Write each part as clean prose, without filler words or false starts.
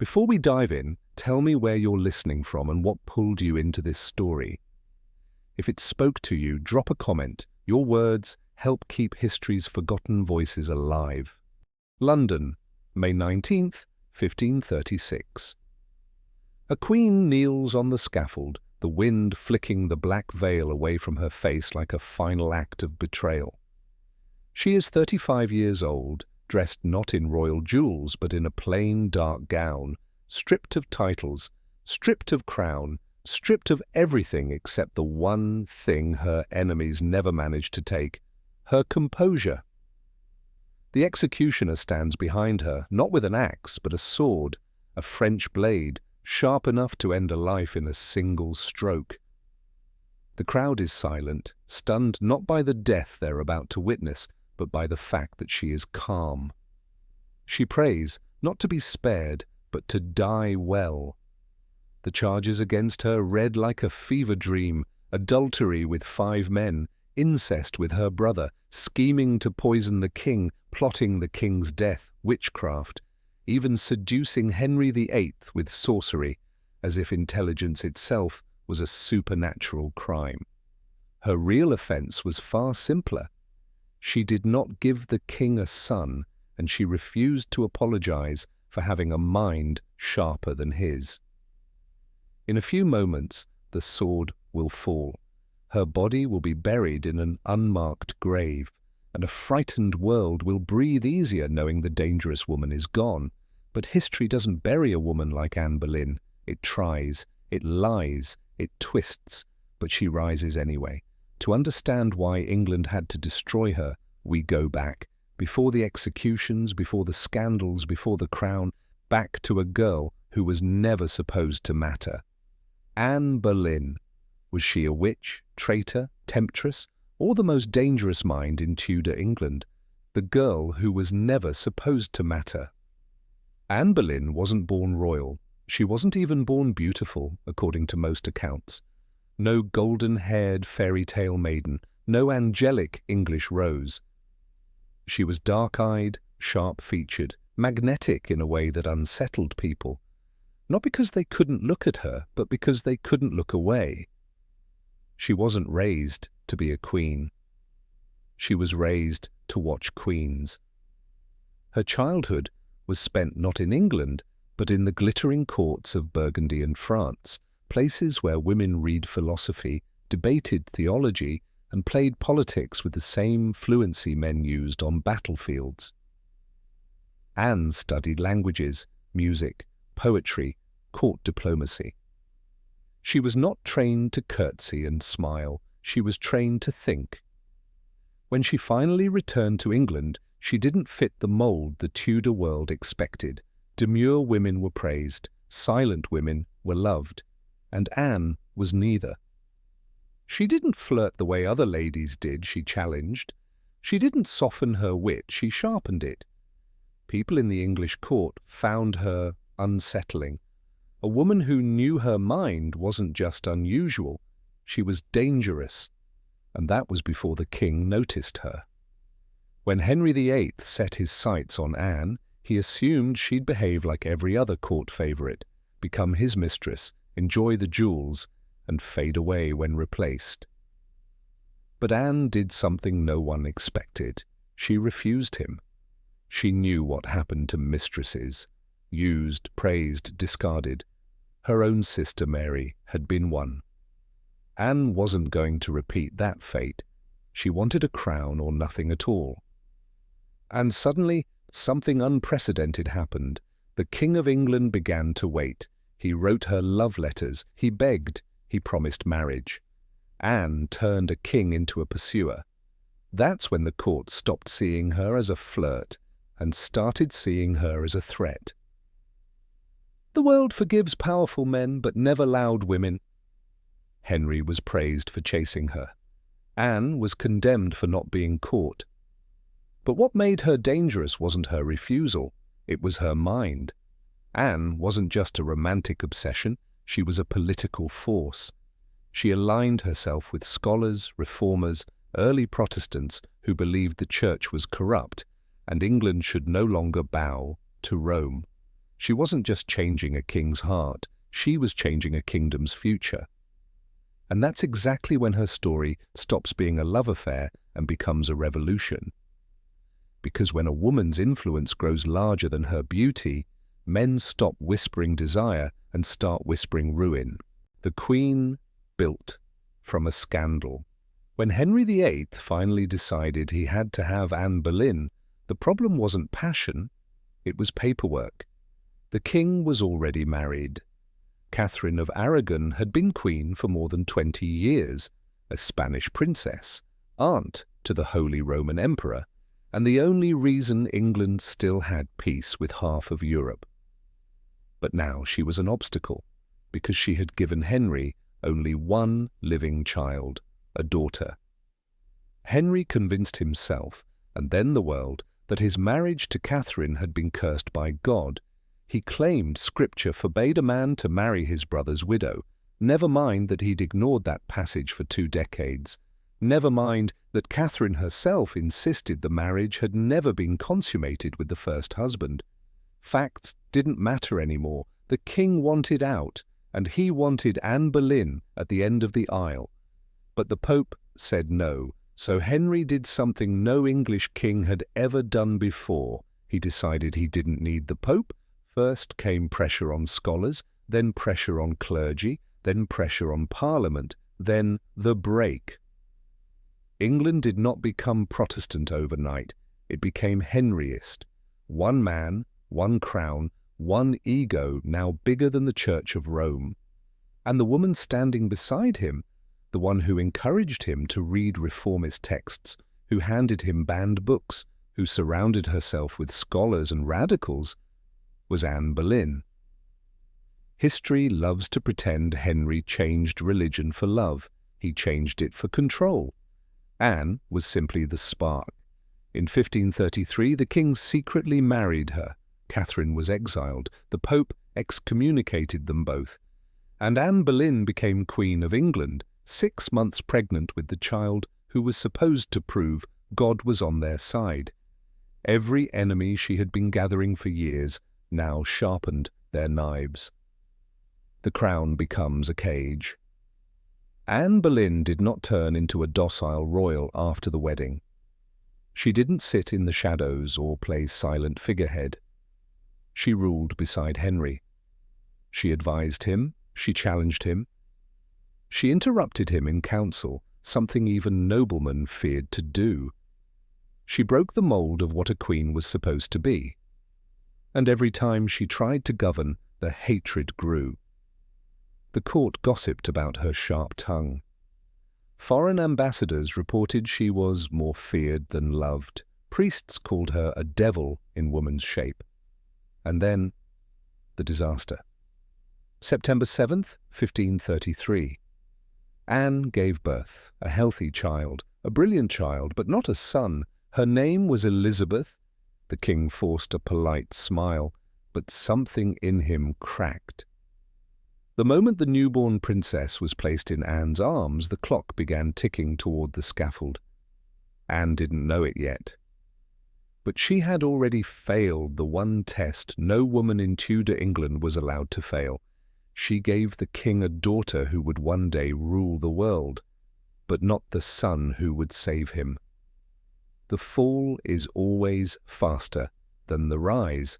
Before we dive in, tell me where you're listening from and what pulled you into this story. If it spoke to you, drop a comment. Your words help keep history's forgotten voices alive. London, May 19th, 1536. A queen kneels on the scaffold, the wind flicking the black veil away from her face like a final act of betrayal. She is 35 years old, dressed not in royal jewels but in a plain dark gown, stripped of titles, stripped of crown, stripped of everything except the one thing her enemies never managed to take, her composure. The executioner stands behind her, not with an axe, but a sword, a French blade, sharp enough to end a life in a single stroke. The crowd is silent, stunned not by the death they're about to witness, but by the fact that she is calm. She prays, not to be spared, but to die well. The charges against her read like a fever dream: adultery with 5 men, incest with her brother, scheming to poison the king, plotting the king's death, witchcraft, even seducing Henry VIII with sorcery, as if intelligence itself was a supernatural crime. Her real offence was far simpler. She did not give the king a son, and she refused to apologize for having a mind sharper than his. In a few moments, the sword will fall. Her body will be buried in an unmarked grave, and a frightened world will breathe easier knowing the dangerous woman is gone. But history doesn't bury a woman like Anne Boleyn. It tries, it lies, it twists, but she rises anyway. To understand why England had to destroy her, we go back, before the executions, before the scandals, before the crown, back to a girl who was never supposed to matter. Anne Boleyn. Was she a witch, traitor, temptress, or the most dangerous mind in Tudor England? The girl who was never supposed to matter. Anne Boleyn wasn't born royal. She wasn't even born beautiful, according to most accounts. No golden-haired fairy tale maiden, no angelic English rose. She was dark-eyed, sharp-featured, magnetic in a way that unsettled people. Not because they couldn't look at her, but because they couldn't look away. She wasn't raised to be a queen. She was raised to watch queens. Her childhood was spent not in England, but in the glittering courts of Burgundy and France, places where women read philosophy, debated theology, and played politics with the same fluency men used on battlefields. Anne studied languages, music, poetry, court diplomacy. She was not trained to curtsy and smile, she was trained to think. When she finally returned to England, she didn't fit the mold the Tudor world expected. Demure women were praised, silent women were loved, and Anne was neither. She didn't flirt the way other ladies did, she challenged. She didn't soften her wit, she sharpened it. People in the English court found her unsettling. A woman who knew her mind wasn't just unusual, she was dangerous, and that was before the king noticed her. When Henry VIII set his sights on Anne, he assumed she'd behave like every other court favourite, become his mistress, enjoy the jewels, and fade away when replaced. But Anne did something no one expected. She refused him. She knew what happened to mistresses, used, praised, discarded. Her own sister Mary had been one. Anne wasn't going to repeat that fate. She wanted a crown or nothing at all. And suddenly, something unprecedented happened. The King of England began to wait. He wrote her love letters. He begged. He promised marriage. Anne turned a king into a pursuer. That's when the court stopped seeing her as a flirt and started seeing her as a threat. The world forgives powerful men, but never loud women. Henry was praised for chasing her. Anne was condemned for not being caught. But what made her dangerous wasn't her refusal, it was her mind. Anne wasn't just a romantic obsession, she was a political force. She aligned herself with scholars, reformers, early Protestants who believed the church was corrupt and England should no longer bow to Rome. She wasn't just changing a king's heart, she was changing a kingdom's future. And that's exactly when her story stops being a love affair and becomes a revolution. Because when a woman's influence grows larger than her beauty, men stop whispering desire and start whispering ruin. The Queen built from a scandal. When Henry VIII finally decided he had to have Anne Boleyn, the problem wasn't passion, it was paperwork. The king was already married. Catherine of Aragon had been queen for more than 20 years, a Spanish princess, aunt to the Holy Roman Emperor, and the only reason England still had peace with half of Europe. But now she was an obstacle, because she had given Henry only one living child, a daughter. Henry convinced himself, and then the world, that his marriage to Catherine had been cursed by God. He claimed Scripture forbade a man to marry his brother's widow. Never mind that he'd ignored that passage for 2 decades. Never mind that Catherine herself insisted the marriage had never been consummated with the first husband. Facts didn't matter anymore. The king wanted out, and he wanted Anne Boleyn at the end of the aisle. But the Pope said no, so Henry did something no English king had ever done before. He decided he didn't need the Pope. First came pressure on scholars, then pressure on clergy, then pressure on Parliament, then the break. England did not become Protestant overnight. It became Henryist. One man, one crown, one ego now bigger than the Church of Rome. And the woman standing beside him, the one who encouraged him to read reformist texts, who handed him banned books, who surrounded herself with scholars and radicals, was Anne Boleyn. History loves to pretend Henry changed religion for love. He changed it for control. Anne was simply the spark. In 1533, the king secretly married her. Catherine was exiled. The Pope excommunicated them both. And Anne Boleyn became Queen of England, 6 months pregnant with the child who was supposed to prove God was on their side. Every enemy she had been gathering for years now sharpened their knives. The crown becomes a cage. Anne Boleyn did not turn into a docile royal after the wedding. She didn't sit in the shadows or play silent figurehead. She ruled beside Henry. She advised him, she challenged him. She interrupted him in council, something even noblemen feared to do. She broke the mold of what a queen was supposed to be. And every time she tried to govern, the hatred grew. The court gossiped about her sharp tongue. Foreign ambassadors reported she was more feared than loved. Priests called her a devil in woman's shape. And then, the disaster. September 7th, 1533. Anne gave birth, a healthy child, a brilliant child, but not a son. Her name was Elizabeth. The king forced a polite smile, but something in him cracked. The moment the newborn princess was placed in Anne's arms, the clock began ticking toward the scaffold. Anne didn't know it yet. But she had already failed the one test no woman in Tudor England was allowed to fail. She gave the king a daughter who would one day rule the world, but not the son who would save him. The fall is always faster than the rise.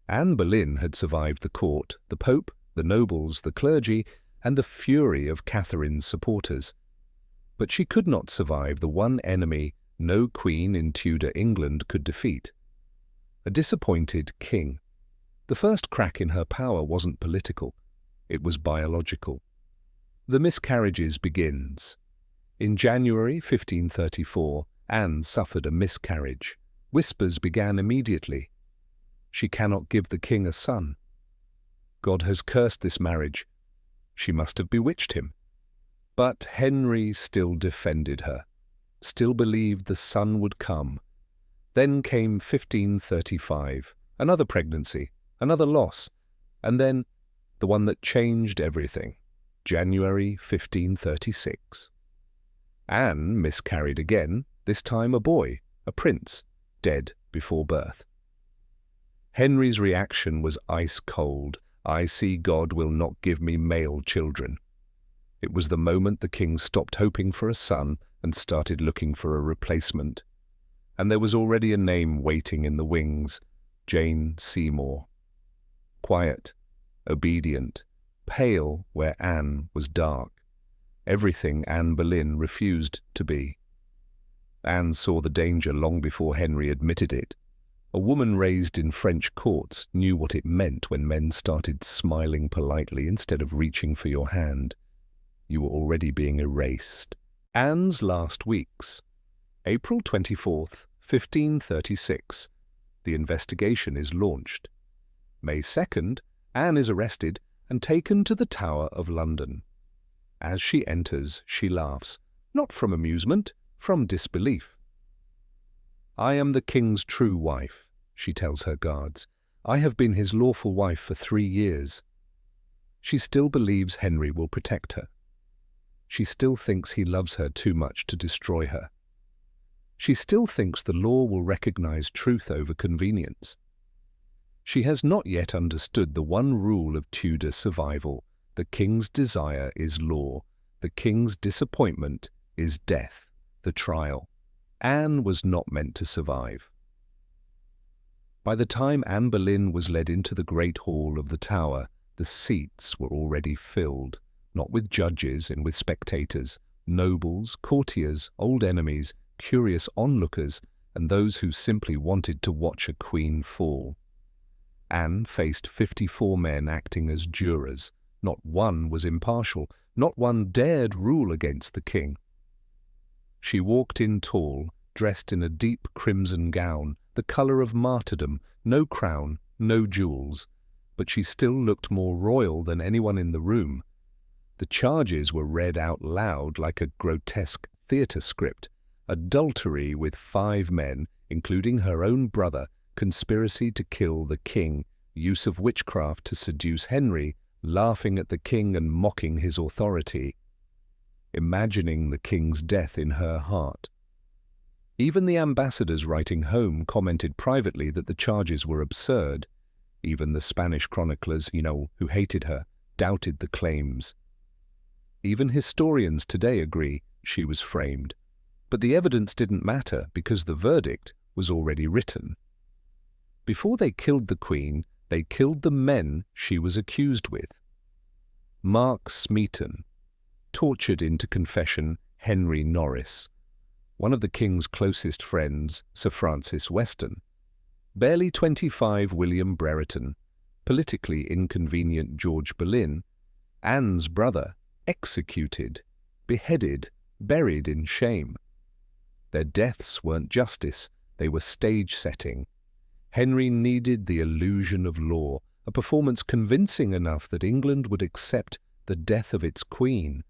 Anne Boleyn had survived the court, the Pope, the nobles, the clergy, and the fury of Catherine's supporters. But she could not survive the one enemy no queen in Tudor England could defeat: a disappointed king. The first crack in her power wasn't political, it was biological. The miscarriages begins. In January 1534, Anne suffered a miscarriage. Whispers began immediately. She cannot give the king a son. God has cursed this marriage. She must have bewitched him. But Henry still defended her, still believed the son would come. Then came 1535, another pregnancy, another loss, and then the one that changed everything, January 1536. Anne miscarried again, this time a boy, a prince, dead before birth. Henry's reaction was ice cold. I see God will not give me male children. It was the moment the king stopped hoping for a son and started looking for a replacement. And there was already a name waiting in the wings, Jane Seymour. Quiet, obedient, pale where Anne was dark. Everything Anne Boleyn refused to be. Anne saw the danger long before Henry admitted it. A woman raised in French courts knew what it meant when men started smiling politely instead of reaching for your hand. You were already being erased. Anne's last weeks. April 24th, 1536. The investigation is launched. May 2nd, Anne is arrested and taken to the Tower of London. As she enters, she laughs, not from amusement, from disbelief. I am the king's true wife, she tells her guards. I have been his lawful wife for 3 years. She still believes Henry will protect her. She still thinks he loves her too much to destroy her. She still thinks the law will recognize truth over convenience. She has not yet understood the one rule of Tudor survival. The king's desire is law. The king's disappointment is death, the trial. Anne was not meant to survive. By the time Anne Boleyn was led into the great hall of the Tower, the seats were already filled, not with judges and with spectators, nobles, courtiers, old enemies, curious onlookers, and those who simply wanted to watch a queen fall. Anne faced 54 men acting as jurors. Not one was impartial. Not one dared rule against the king. She walked in tall, dressed in a deep crimson gown, the colour of martyrdom, no crown, no jewels, but she still looked more royal than anyone in the room. The charges were read out loud like a grotesque theatre script: adultery with 5 men, including her own brother, conspiracy to kill the king, use of witchcraft to seduce Henry, laughing at the king and mocking his authority, imagining the king's death in her heart. Even the ambassadors writing home commented privately that the charges were absurd. Even the Spanish chroniclers, who hated her, doubted the claims. Even historians today agree she was framed. But the evidence didn't matter because the verdict was already written. Before they killed the Queen, they killed the men she was accused with. Mark Smeaton, tortured into confession Henry Norris, one of the king's closest friends, Sir Francis Weston, barely 25 William Brereton, politically inconvenient George Boleyn, Anne's brother, executed, beheaded, buried in shame. Their deaths weren't justice, they were stage setting. Henry needed the illusion of law, a performance convincing enough that England would accept the death of its queen.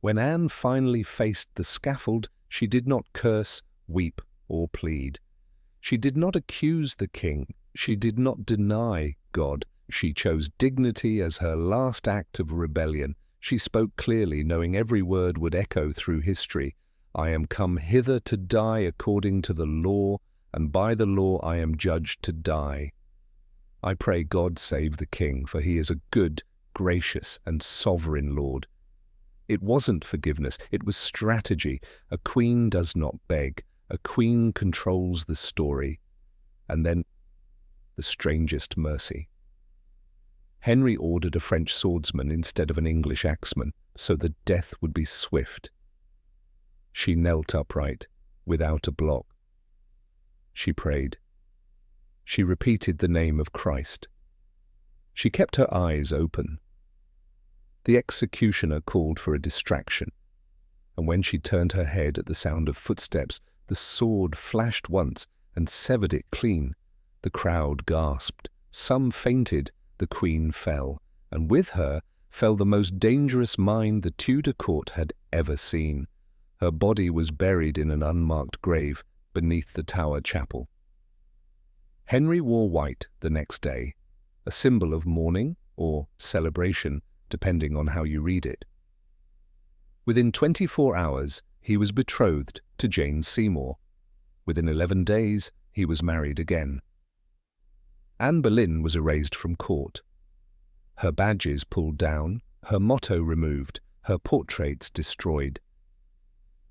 When Anne finally faced the scaffold, she did not curse, weep, or plead. She did not accuse the king. She did not deny God. She chose dignity as her last act of rebellion. She spoke clearly, knowing every word would echo through history. I am come hither to die according to the law, and by the law I am judged to die. I pray God save the king, for he is a good, gracious, and sovereign Lord. It wasn't forgiveness, it was strategy. A queen does not beg. A queen controls the story. And then, the strangest mercy. Henry ordered a French swordsman instead of an English axeman, so the death would be swift. She knelt upright, without a block. She prayed. She repeated the name of Christ. She kept her eyes open. The executioner called for a distraction, and when she turned her head at the sound of footsteps, the sword flashed once and severed it clean. The crowd gasped. Some fainted. The Queen fell, and with her fell the most dangerous mind the Tudor court had ever seen. Her body was buried in an unmarked grave beneath the Tower Chapel. Henry wore white the next day, a symbol of mourning or celebration, depending on how you read it. Within 24 hours, he was betrothed to Jane Seymour. Within 11 days, he was married again. Anne Boleyn was erased from court. Her badges pulled down, her motto removed, her portraits destroyed.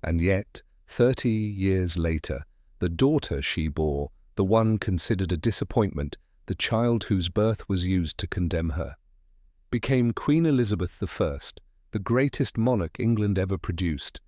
And yet, 30 years later, the daughter she bore, the one considered a disappointment, the child whose birth was used to condemn her, became Queen Elizabeth I, the greatest monarch England ever produced.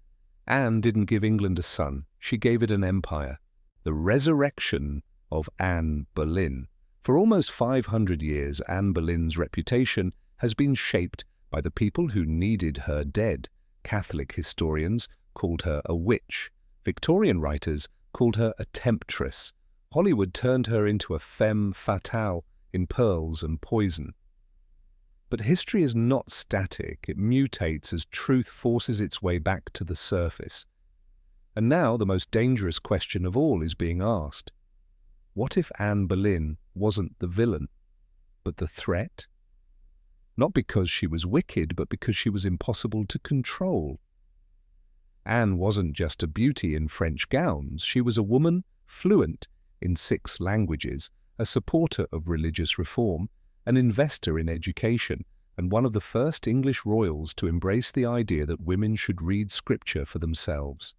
Anne didn't give England a son, she gave it an empire. The resurrection of Anne Boleyn. For almost 500 years, Anne Boleyn's reputation has been shaped by the people who needed her dead. Catholic historians called her a witch. Victorian writers called her a temptress. Hollywood turned her into a femme fatale in pearls and poison. But history is not static. It mutates as truth forces its way back to the surface. And now the most dangerous question of all is being asked. What if Anne Boleyn wasn't the villain, but the threat? Not because she was wicked, but because she was impossible to control. Anne wasn't just a beauty in French gowns. She was a woman fluent in 6 languages, a supporter of religious reform, an investor in education, and one of the first English royals to embrace the idea that women should read scripture for themselves.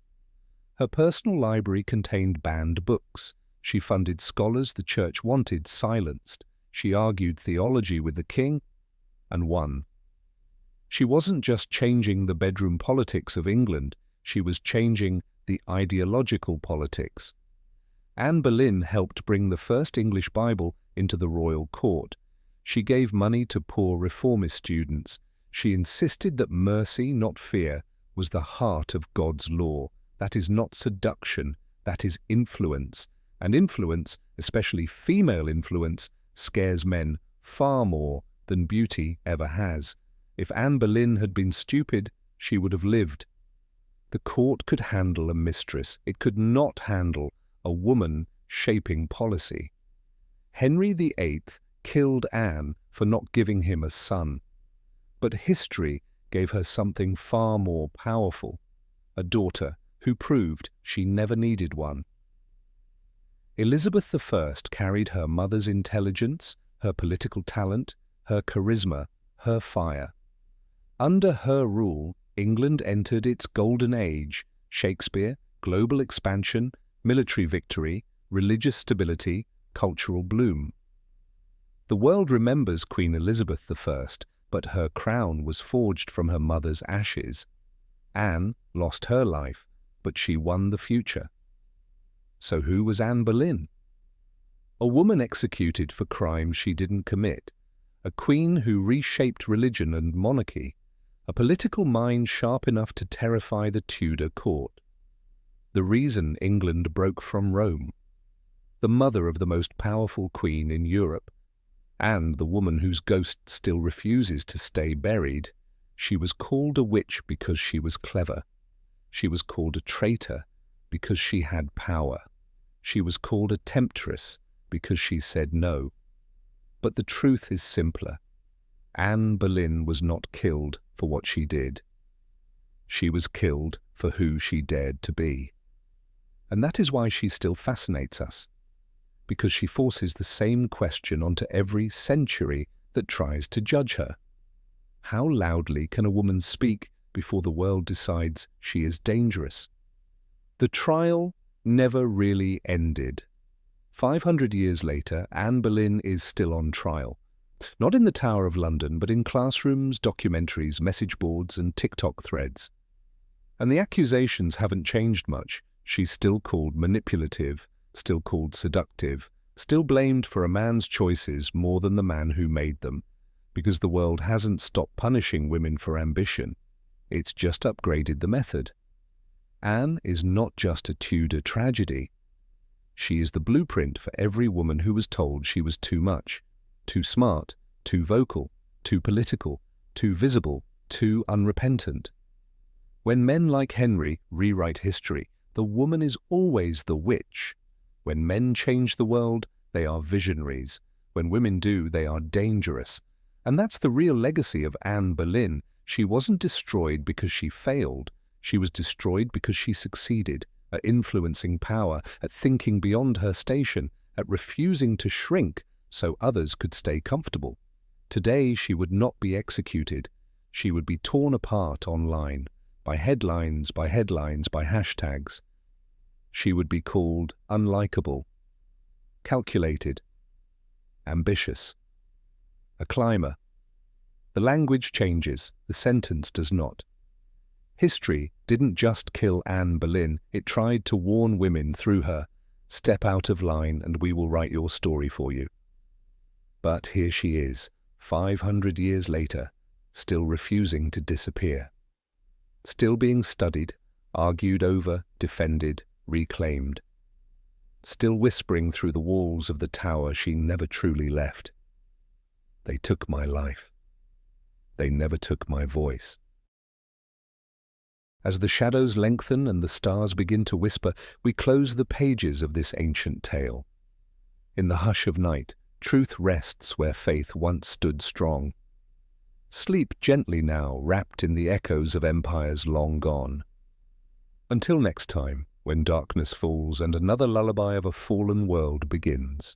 Her personal library contained banned books. She funded scholars the church wanted silenced. She argued theology with the king and won. She wasn't just changing the bedroom politics of England, she was changing the ideological politics. Anne Boleyn helped bring the first English Bible into the royal court. She gave money to poor reformist students. She insisted that mercy, not fear, was the heart of God's law. That is not seduction, that is influence. And influence, especially female influence, scares men far more than beauty ever has. If Anne Boleyn had been stupid, she would have lived. The court could handle a mistress. It could not handle a woman shaping policy. Henry VIII killed Anne for not giving him a son. But history gave her something far more powerful, a daughter who proved she never needed one. Elizabeth I carried her mother's intelligence, her political talent, her charisma, her fire. Under her rule, England entered its golden age: Shakespeare, global expansion, military victory, religious stability, cultural bloom. The world remembers Queen Elizabeth I, but her crown was forged from her mother's ashes. Anne lost her life, but she won the future. So who was Anne Boleyn? A woman executed for crimes she didn't commit, a queen who reshaped religion and monarchy, a political mind sharp enough to terrify the Tudor court. The reason England broke from Rome, the mother of the most powerful queen in Europe, and the woman whose ghost still refuses to stay buried. She was called a witch because she was clever. She was called a traitor because she had power. She was called a temptress because she said no. But the truth is simpler. Anne Boleyn was not killed for what she did. She was killed for who she dared to be. And that is why she still fascinates us, because she forces the same question onto every century that tries to judge her. How loudly can a woman speak before the world decides she is dangerous? The trial never really ended. 500 years later, Anne Boleyn is still on trial. Not in the Tower of London, but in classrooms, documentaries, message boards, and TikTok threads. And the accusations haven't changed much. She's still called manipulative, still called seductive, still blamed for a man's choices more than the man who made them, because the world hasn't stopped punishing women for ambition. It's just upgraded the method. Anne is not just a Tudor tragedy. She is the blueprint for every woman who was told she was too much, too smart, too vocal, too political, too visible, too unrepentant. When men like Henry rewrite history, the woman is always the witch. When men change the world, they are visionaries. When women do, they are dangerous. And that's the real legacy of Anne Boleyn. She wasn't destroyed because she failed. She was destroyed because she succeeded at influencing power, at thinking beyond her station, at refusing to shrink so others could stay comfortable. Today she would not be executed. She would be torn apart online, by headlines, by hashtags. She would be called unlikable, calculated, ambitious, a climber. The language changes, the sentence does not. History didn't just kill Anne Boleyn, it tried to warn women through her. Step out of line and we will write your story for you. But here she is, 500 years later, still refusing to disappear. Still being studied, argued over, defended, reclaimed. Still whispering through the walls of the tower she never truly left. They took my life. They never took my voice. As the shadows lengthen and the stars begin to whisper, we close the pages of this ancient tale. In the hush of night, truth rests where faith once stood strong. Sleep gently now, wrapped in the echoes of empires long gone. Until next time, when darkness falls and another lullaby of a fallen world begins.